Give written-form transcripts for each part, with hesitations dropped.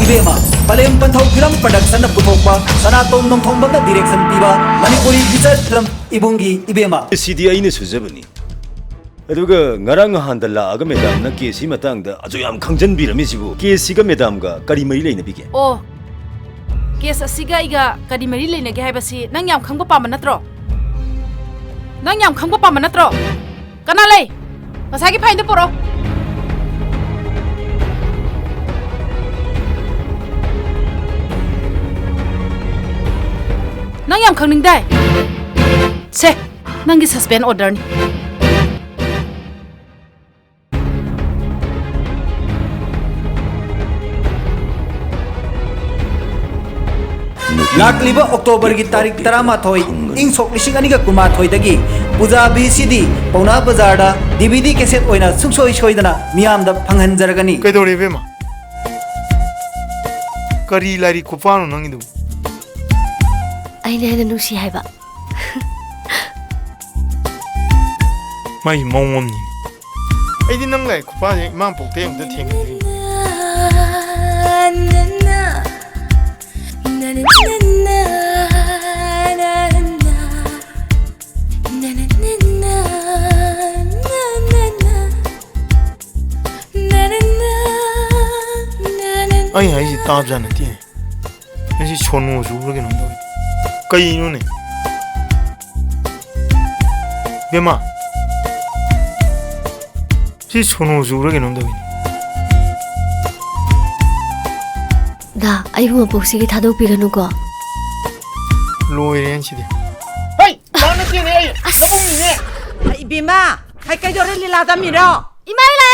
Ibema Palem Panthau Film Production na puthokpa Sanatom Nongthongbam na direction piba Manipuri feature film Ibungi Ibema CDI 는 수제분이 aduga ngarang handa la aga medam na kesi matang da aju yam khangjan biramisibu kesi ga medam ga kari mari leina bige Oh kes asiga iga kadi mari leina ge haibasi nang yam khangba pam natro nang yam khangba pam natro kana lei masagi phain de poro nang yam khangning dai se nang gi suspend order ni Lakliba October ki tarik Taramathoi ing sok lising aniga kumathoi dagi Puja BCD Pauna Bazar da DVD cassette oina suksoi soidana miyam da phanghanjaragani Kaidore bema Kari lari kupano nangidu Aina nusi haiba Mai mongomni Aidi nang lai kupano imam pokte yamda thengdri Ai ai ji tab jana ti ai ji chonu zu ro ke no do kai no ne bema ji chonu zu ro ke no do 나 아이고 복식이 다독비가는 거 loiren chi de Hey, mana ti ne? Kamu ni ne? Ibima, hai kai dore lila da miro. imaile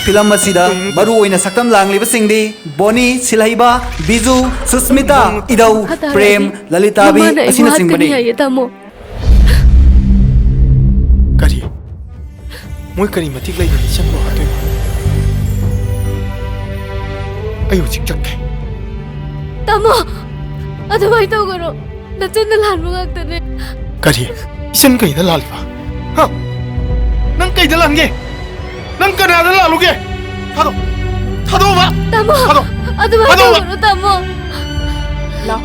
Film asida baru oina sakam langliba singdi Boni Silhaiba Biju Susmita Idau Prem Lalita bi asina singbani ya tamo kari moi kari matik lai ni chan lo ha te ayo chik chak ke tamo 아드바이 떠거로 나 쩐들 한무각다네 kari isen kai da lal ba ha nang kai da lang ge nang kana da lalu ge thado ba tamo thado 아드바이 하도 떠거로 tamo lao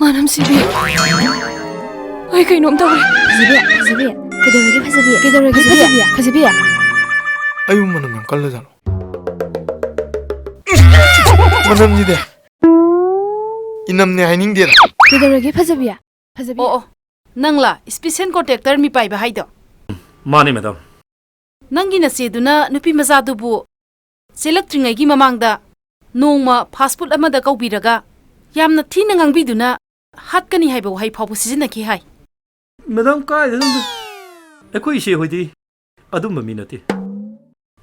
마남 시비 아이 그이 놈 더블 파스비야 그대로게 파스비야 ayo manam yang kalla jalo manam ni de inam ne haining de 그대로게 파스비야 oh nangla special contractor mi pai ba haido माने madam nangi na seduna nupi maza dubu selectringai gi mamangda nongma fast food amada kaubiraga yamna thina ngangbiduna hatkani haiba hai phabu sizina ki hai madam का अखोई इसे होइदी अदुम मी नते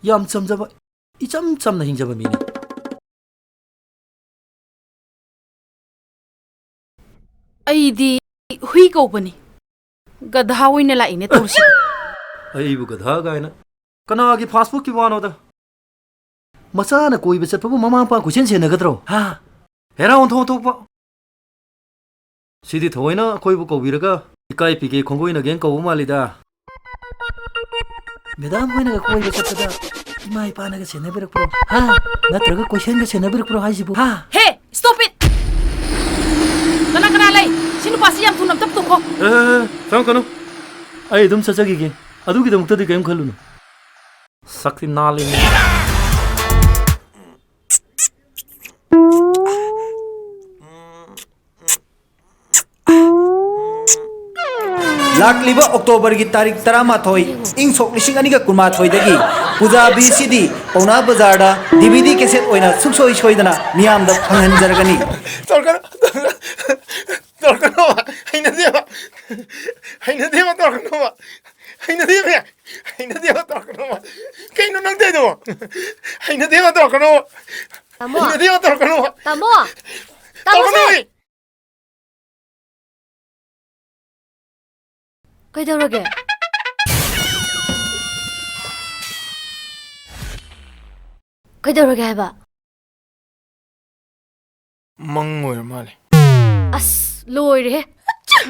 याम चमजबा इचम चमना हिंजबा मीनी aidi hui kaubani gadha oina la ine torsi अइबु गधा गायना कनागी fast food की वानोदा मचाना कोई बचत पबु mama पा कुछन सेनगद्रो हा हेरा ओन थो थोपा सिदी थोइना कोइबु कोबिरगा इकाई पिगे खोंगोइना गेन कबु मालिदा मेदाम होइना कोइ बचतदा इमाई पानागा सेनबिरक प्रो हा नत्रगा क्वेश्चन गा सेनबिरक प्रो हाइसिबु हा he stop it kana lai sinu pasi yam thunam tap to ko ꯐꯝ ꯀꯅꯨ ꯑꯩ ꯑꯗꯨꯝ ꯆꯠꯆꯈꯤꯒꯦ ꯑꯗꯨꯒꯤꯗꯃꯛꯇꯗꯤ ꯀꯔꯤꯝ ꯈꯜꯂꯨꯅꯨ ꯁꯛꯇꯤ ꯅꯥꯜꯂꯤꯅꯤ Lakliba October ki tarik Taramathoi ing sok lising aniga kumathoi dagi Puja BCD Pauna Bazar da DVD cassette oina suksoi soidana miyam da phanghanjaragani torkano haina deba torkano kaino nang de do haina deba torkano tamo haina deba torkano tamo ꯀꯩꯗꯧꯔꯒꯦ ꯀꯩꯗꯧꯔꯒꯦ ꯍꯥꯏꯕ ꯃꯪ ꯑꯣꯏꯔ ꯃꯥꯜꯂꯦ ꯑꯁ ꯂꯣꯏꯔꯦꯍꯦ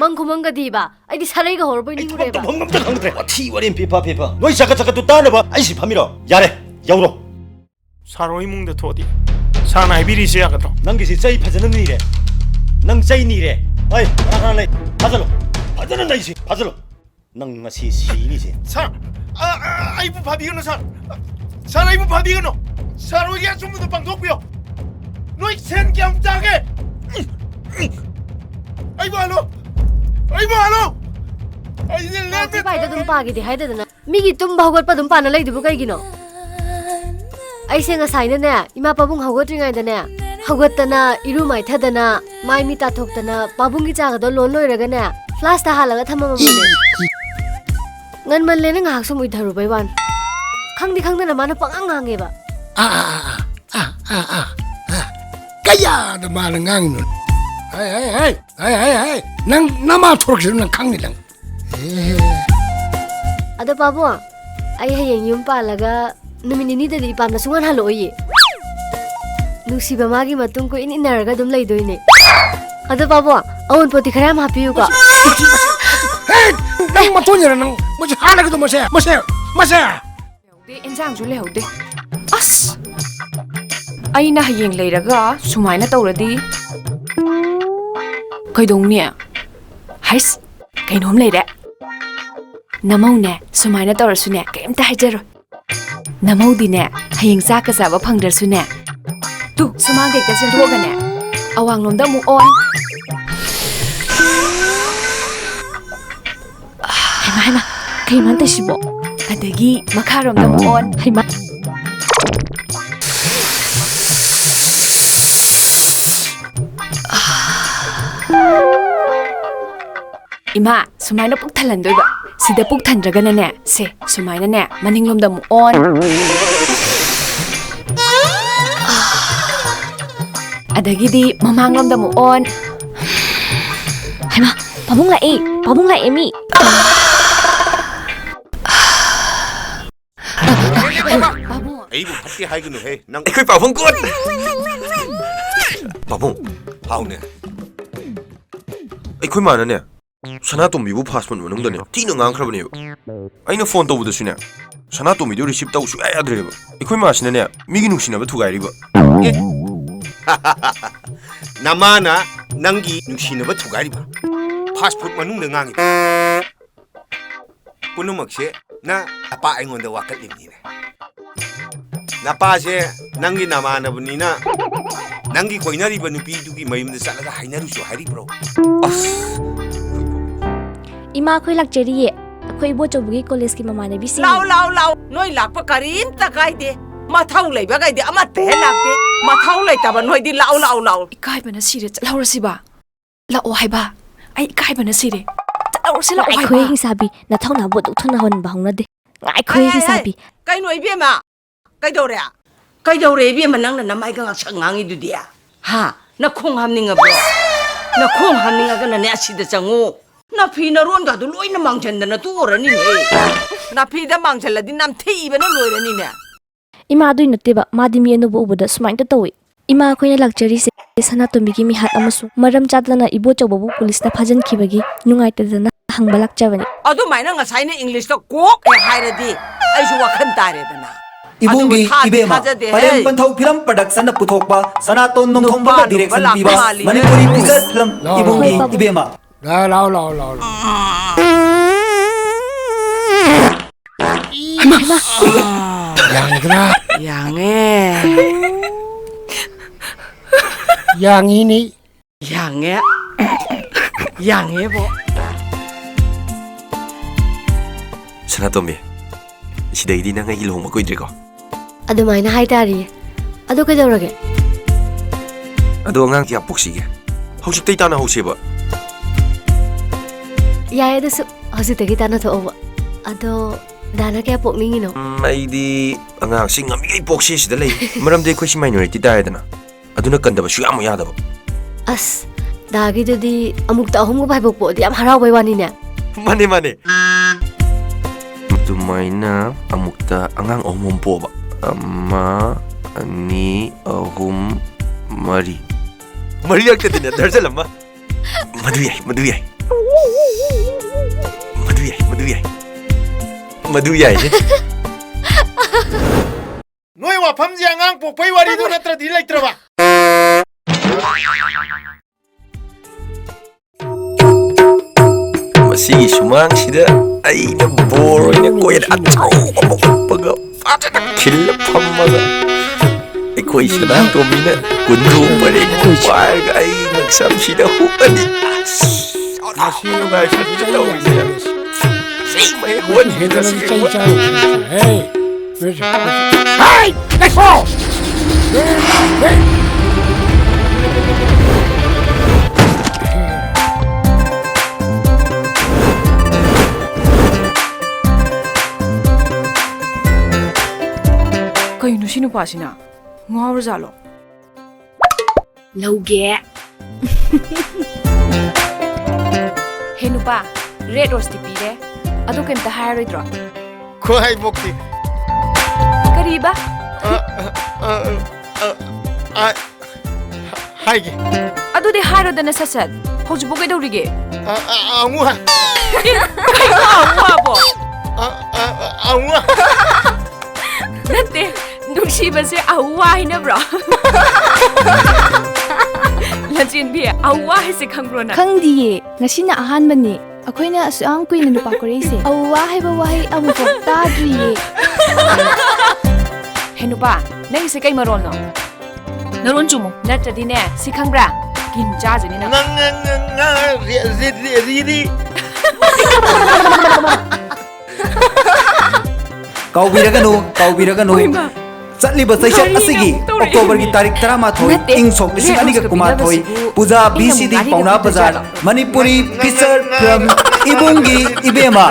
ꯃꯪ ꯈꯨꯃꯪꯒꯗꯤꯕ ꯑꯩꯗꯤ ꯁꯥꯔꯩꯒ ꯍꯧꯔꯕꯣꯏ ꯅꯤꯡꯉꯨꯔꯦꯕ ꯐꯝ ꯑꯝꯇ ꯈꯪꯗ꯭ꯔꯦ ꯋꯥꯊꯤ ꯋꯥꯔꯦꯝ ꯐꯤꯐꯥ ꯐꯤꯐꯥ ꯅꯣꯏ ꯆꯀꯠ ꯇꯥꯅꯕ ꯑꯩꯁꯤ ꯐꯝꯃꯤꯔꯣ ꯌꯥꯔꯦ ꯌꯧꯔꯣ ꯁꯥꯔꯣ ꯏꯃꯨꯡꯗ ꯊꯣꯛꯑꯗꯤ ꯁꯥꯔꯅ ꯍꯥꯏꯕꯤꯔꯤꯁꯦ ꯌꯥꯒꯗ꯭ꯔꯣ ꯅꯪꯒꯤꯁꯤ ꯆꯩ ꯐꯖꯅ ꯅꯤꯔꯦ ꯅꯪ ꯆꯩ ꯅꯤꯔꯦ ꯑꯩ ꯀꯅꯥ ꯂꯩ ꯐꯥꯖꯜꯂꯣ ꯐꯖꯅ ꯂꯩꯁꯤ ꯐꯥꯖꯜꯂꯣ ꯅꯪ ꯉꯁꯤ ꯁꯤꯅꯤꯁꯦ ꯁꯥꯔ ꯑꯩꯕꯨ ꯐꯥꯕꯤꯒꯅꯨ ꯁꯥꯔ ꯁꯥꯔ ꯑꯩꯕꯨ ꯐꯥꯕꯤꯒꯅꯨ ꯁꯥꯔ ꯍꯣꯏꯒꯤ ꯑꯆꯨꯝꯕꯗꯣ ꯄꯥꯡꯊꯣꯛꯄꯤꯌꯣ ꯅꯣꯏ ꯁꯦꯟ ꯀꯌꯥꯝ ꯆꯥꯒꯦ ꯑꯩꯕꯨ ꯍꯜꯂꯣ ꯑꯩꯕꯨ ꯍꯜꯂꯣ ꯁꯤ ꯄꯥꯏꯗ ꯑꯗꯨꯝ ꯄꯥꯒꯤꯗꯤ ꯍꯥꯏꯗꯗꯅ ꯃꯤꯒꯤ ꯇꯨꯝꯕ ꯍꯧꯒꯠꯄ ꯑꯗꯨꯝ ꯄꯥꯅ ꯂꯩꯗꯨꯕꯨ ꯀꯩꯒꯤꯅꯣ ꯑꯩꯁꯦ ꯉꯁꯥꯏꯅꯅꯦ ꯏꯃꯥ ꯄꯥꯕꯨꯡ ꯍꯧꯒꯠꯇ꯭ꯔꯤꯉꯩꯗꯅꯦ ꯍꯧꯒꯠꯇꯅ ꯏꯔꯨ ꯃꯥꯏꯊꯗꯅ ꯃꯥꯏ ꯃꯤ ꯇꯥꯊꯣꯛꯇꯅ ꯄꯥꯕꯨꯡꯒꯤ ꯆꯥꯒꯗꯣ ꯂꯣꯟ ꯂꯣꯏꯔꯒꯅꯦ ꯐ꯭ꯂꯥꯁꯇ ꯍꯥꯜꯂꯒ ꯊꯝꯃꯝꯕꯅꯦ ꯉꯟꯃꯜꯂꯦꯅ ꯉꯥꯏꯍꯥꯛ ꯁꯨꯝ ꯎꯏꯊꯔꯨꯕꯩ ꯋꯥꯅꯤ ꯈꯪꯗꯤ ꯈꯪꯗꯅ ꯃꯥꯅ ꯄꯪꯉꯥꯡ ꯉꯥꯡꯉꯦꯕ ꯀꯌꯥꯗ ꯃꯥꯅ ꯉꯥꯡꯉꯤꯅꯣ ꯅꯪ ꯅꯃꯥ ꯊꯣꯔꯛꯁꯤꯅ ꯅꯪ ꯈꯪꯅꯤ ꯅꯪ ꯑꯗꯣ ꯄꯥꯕꯨꯡ ꯑꯩ ꯍꯌꯦꯡ ꯌꯨꯝ ꯄꯥꯜꯂꯒ ꯅꯨꯃꯤꯠ ꯅꯤꯅꯤꯗꯗꯤ ꯏꯄꯥꯝꯗ ꯁꯨꯡꯍꯟ ꯍꯜꯂꯛꯑꯣꯏꯌꯦ ꯅꯨꯡꯁꯤꯕ ꯃꯥꯒꯤ ꯃꯇꯨꯡ ꯀꯨꯏꯅ ꯏꯟꯅꯔꯒ ꯑꯗꯨꯝ ꯂꯩꯗꯣꯏꯅꯦ ꯑꯗꯣ ꯄꯥꯕꯨꯡ ꯑꯋꯨꯟꯄꯣꯠꯇꯤ ꯈꯔ ꯌꯥꯝ ꯍꯥꯞꯄꯤꯌꯨꯀꯣ ꯅꯪ ꯃꯇꯣꯟꯖꯔ ꯅꯪ ꯃꯁꯤ ꯍꯥꯟꯅꯒꯗꯣ ꯃꯁꯦ ꯏꯟꯖꯥꯡꯁꯨ ꯂꯩꯍꯧꯗꯦ ꯑꯁ ꯑꯩꯅ ꯍꯌꯦꯡ ꯂꯩꯔꯒ ꯁꯨꯃꯥꯏꯅ ꯇꯧꯔꯗꯤ ꯀꯩꯗꯧꯅꯤ ꯍꯩꯁ ꯀꯩꯅꯣꯝ ꯂꯩꯔꯦ ꯅꯃꯧꯅꯦ ꯁꯨꯃꯥꯏꯅ ꯇꯧꯔꯁꯨꯅꯦ ꯀꯩꯝꯇ ꯍꯥꯏꯖꯔꯣꯏ ꯅꯃꯧꯗꯤꯅꯦ ꯍꯌꯦꯡ ꯆꯥꯛꯀ ꯆꯥꯕ ꯐꯪꯗ꯭ꯔꯁꯨꯅꯦ ꯇꯨ ꯁꯨꯃꯥꯡ ꯀꯩꯀ ꯆꯦꯟꯊꯣꯛꯑꯒꯅꯦ ꯑꯋꯥꯡꯂꯣꯝꯗ ꯑꯃꯨꯛ ꯑꯣꯟ ꯍꯩꯃꯥ ꯀꯩ ꯇꯧꯁꯤꯕꯣ ꯑꯗꯒꯤ ꯃꯈꯥꯔꯣꯝꯗ ꯑꯃꯨꯛ ꯑꯣꯟ ꯍꯩꯃꯥ 이마 수마이나 푹 탈란도이바 시대 푹 탄드라가나네 세 수마이나네 마닝롬다 무온 아다기디 마망롬다 무온 ꯍꯩꯃꯥ ꯄꯥꯕꯨꯡ ꯂꯥꯛꯑꯦ ꯃꯤ ꯑꯩꯕꯨ ꯐꯠꯇꯦ ꯍꯥꯏꯒꯅꯨꯍꯦ ꯅꯪ ꯑꯩꯈꯣꯏ ꯄꯥꯕꯨꯡ ꯒꯨꯠ ꯄꯥꯕꯨꯡ ꯍꯥꯎꯅꯦ ꯑꯩꯈꯣꯏ ꯃꯥꯅꯅꯦ ꯁꯅꯥꯇꯣꯝꯕꯤꯕꯨ ꯐꯥꯁ ꯐꯨꯗ ꯃꯅꯨꯡꯗꯅꯦ ꯊꯤꯅ ꯉꯥꯡꯈ꯭ꯔꯕꯅꯦꯕ ꯑꯩꯅ ꯐꯣꯟ ꯇꯧꯕꯗꯁꯨꯅꯦ ꯁꯅꯥꯇꯣꯝꯕꯤꯗꯨ ꯔꯤꯁꯤꯞ ꯇꯧ ꯁꯨꯡꯌꯥ ꯌꯥꯗ꯭ꯔꯦꯕ ꯑꯩꯈꯣꯏ ꯃꯥꯁꯤꯅꯅꯦ ꯃꯤꯒꯤ ꯅꯨꯡꯁꯤꯅꯕ ꯊꯨꯒꯥꯏꯔꯤꯕ ꯅꯃꯥꯅ ꯅꯪꯒꯤ ꯅꯨꯡꯁꯤꯅꯕ ꯊꯨꯒꯥꯏꯔꯤꯕ ꯐꯥꯁ ꯐꯨꯗ ꯃꯅꯨꯡꯗ ꯉꯥꯡꯉꯤꯕ ꯄꯨꯝꯅꯃꯛꯁꯦ ꯅ ꯑꯄꯥ ꯑꯩꯉꯣꯟꯗ ꯋꯥꯀꯠꯂꯤꯕꯅꯤꯅꯦ ꯅꯄꯥꯁꯦ ꯅꯪꯒꯤ ꯅꯃꯥꯟꯅꯕꯅꯤꯅ ꯅꯪꯒꯤ ꯀꯣꯏꯅꯔꯤꯕ ꯅꯨꯄꯤꯗꯨꯒꯤ ꯃꯌꯨꯝꯗ ꯆꯠꯂꯒ ꯍꯥꯏꯅꯔꯨꯁꯨ ꯍꯥꯏꯔꯤꯕ꯭ꯔꯣ ꯏꯃꯥ ꯑꯩꯈꯣꯏ ꯂꯥꯛꯆꯔꯤꯌꯦ ꯑꯩꯈꯣꯏ ꯏꯕꯣꯆꯧꯕꯒꯤ ꯀꯣꯂꯦꯖꯀꯤ ꯃꯃꯥꯟꯅꯕꯤꯁꯤꯡ ꯂꯥꯎ ꯅꯣꯏ ꯂꯥꯛꯄ ꯀꯔꯤꯝꯇ ꯀꯥꯏꯗꯦ ꯃꯊꯧ ꯂꯩꯕꯒꯩꯗꯤ ꯑꯃꯠꯇ ꯍꯦꯛ ꯂꯥꯛꯇꯦ ꯃꯊꯧ ꯂꯩꯇꯕ ꯅꯣꯏꯗꯤ ꯂꯥꯎ 이까이바나 시레 ꯆꯠꯍꯧꯔꯁꯤꯕ ꯂꯥꯛꯑꯣ ꯍꯥꯏꯕ ꯑꯩ 이까이바나 시레 ꯆꯠꯍꯧꯔꯁꯤ ꯂꯥꯛꯑꯣ ꯍꯥꯏꯕ ꯑꯩꯈꯣꯏ ꯍꯤꯡꯁꯥꯕꯤ ꯅꯊꯧꯅꯥꯕꯨ ꯑꯗꯨꯛ ꯊꯨꯅ ꯍꯧꯍꯟꯕ ꯍꯧꯅꯗꯦ ꯑꯩꯈꯣꯏ ꯍꯤꯡꯁꯥꯕꯤ ꯀꯩꯅꯣ ꯏꯕꯦꯝꯃ ꯀꯩꯗꯧꯔꯦ ꯏꯕꯦꯝꯃ ꯅꯪꯅ ꯅꯃꯥꯏꯒ ꯉꯥꯛꯁꯪ ꯉꯥꯡꯉꯤꯗꯨꯗꯤ ꯍꯥ ꯅꯈꯣꯡ ꯍꯥꯝꯅꯤꯡꯉꯕ꯭ꯔꯣ ꯅꯈꯣꯡ ꯍꯥꯝꯅꯤꯡꯉꯒꯅꯅꯦ ꯑꯁꯤꯗ ꯆꯪꯉꯨ ꯅꯥꯐꯤ ꯅꯔꯣꯟꯒꯗꯨ ꯂꯣꯏꯅ ꯃꯥꯡꯖꯟꯗꯅ ꯇꯣꯛꯑꯔꯅꯤꯅꯦ ꯅꯥꯐꯤꯗ ꯃꯥꯡꯖꯜꯂꯗꯤ ꯅꯝꯊꯤꯕꯅ ꯂꯣꯏꯔꯅꯤꯅꯦ ꯏꯃꯥ ꯑꯗꯨꯏ ꯅꯠꯇꯦꯕ ꯃꯥꯗꯤ ꯃꯤ ꯑꯅꯧꯕ ꯎꯕꯗ ꯁꯨꯃꯥꯏꯅ ꯇꯧꯏ ꯏꯃꯥ ꯑꯩꯈꯣꯏꯅ ꯂꯥꯛꯆꯔꯤꯁꯦ ꯁꯅꯥꯇꯣꯝꯕꯤꯒꯤ ꯃꯤꯍꯥꯠ ꯑꯃꯁꯨꯡ ꯃꯔꯝ ꯆꯥꯗꯅ ꯏꯕꯣꯆꯧꯕꯕꯨ ꯄꯨꯂꯤꯁꯅ ꯐꯥꯖꯤꯟꯈꯤꯕꯒꯤ ꯅꯨꯡꯉꯥꯏꯇꯗꯅ ꯍꯪꯕ ꯂꯥꯛꯆꯕꯅꯤ ꯑꯗꯨꯃꯥꯏꯅ ꯉꯁꯥꯏꯅ ꯏꯪꯂꯤꯁꯇ ꯀꯣꯛ ꯍꯥꯏꯔꯗꯤ ꯑꯩꯁꯨ ꯋꯥꯈꯜ ꯇꯥꯔꯦꯗꯅ 이붕기 이베마 발렌 번thau film production na puthokpa sanaton nongthongba direction piba manipuri feature film 이붕기 이베마 lao 양해 양이니 양해 뭐 सनातोम्बी सिदैदी नंग आई लुहोंबा कुइद्रेको ꯑꯗꯨꯃꯥꯏꯅ ꯍꯥꯏꯇꯥꯔꯤꯌꯦ ꯑꯗꯨ ꯀꯩꯗꯧꯔꯒꯦ अदो अंगांग क्या पोक्सीगे हौजिक ताना हौसेबा ꯌꯥꯏ ꯑꯗꯨꯁꯨ ꯍꯧꯖꯤꯛꯇꯒꯤ ꯇꯥꯟꯅꯊꯣꯛꯑꯣꯕ ꯑꯗꯣ ꯗꯥꯅ ꯀꯌꯥ ꯄꯣꯛꯅꯤꯡꯉꯤꯅꯣ ꯑꯩꯗꯤ ꯑꯉꯥꯡꯁꯤꯡ ꯉꯝꯃꯤꯉꯩ ꯄꯣꯛꯁꯤ ꯁꯤꯗ ꯂꯩ ꯃꯔꯝꯗꯤ ꯑꯩꯈꯣꯏꯁꯤ ꯃꯥꯏꯅꯣꯔꯤꯇꯤ ꯇꯥꯏꯗꯅ ꯑꯗꯨꯅ ꯀꯟꯗꯕꯁꯨ ꯌꯥꯝ ꯌꯥꯗꯕ ꯑꯁ ꯗꯥꯒꯤꯗꯨꯗꯤ ꯑꯃꯨꯛꯇ ꯑꯍꯨꯝꯒ ꯄꯥꯏꯕꯣꯛ ꯄꯣꯛꯑꯗꯤ ꯌꯥꯝ ꯍꯔꯥꯎꯕꯩ ꯋꯥꯅꯤꯅꯦ Mane mane. Tumaina amukta angang omom po ba? Ama, ani, ahum, mari. Mari agta din na darsal amma. Maduyay. Noi wafamji angang pokpai warido natradi laitraba. Masigi sumangsida aina bor oina koyan achauba ma uppaga fajana khilla phammaga aikoi sana tomina kunru pare pairga ai naksamsida huani Hey, let's go. Kayno si nupasina? Ngawar zalo. Lauge. Hey nupa, red rose tipire. Ado kenta hairoidro. Kuhai bokti. Kariba? Haige. Ado de hairo dana sasad. Hojibo kay dawrige. Angwa. Angwa bo. Angwa. Nante, nungsiba si away na bro. Lajin biya, away si kangro na. Khangdiye, ngasina ahanba ni. Akoina asang kuina nupa ko reise. Awa haiba wahi amuko tadriye. Hey nupa, nang si kay maron no. Naron jumo, natradi ne, si kangbra. Ginjaja ni na. Riri. Kaubiraganu चटलिब चैसत असगी October की तारीख 13 इंग सोक लिसिंग अनिगा कुमाथोई पूजा BCD पौना बाजार Manipuri feature film इबुंगी इबेमा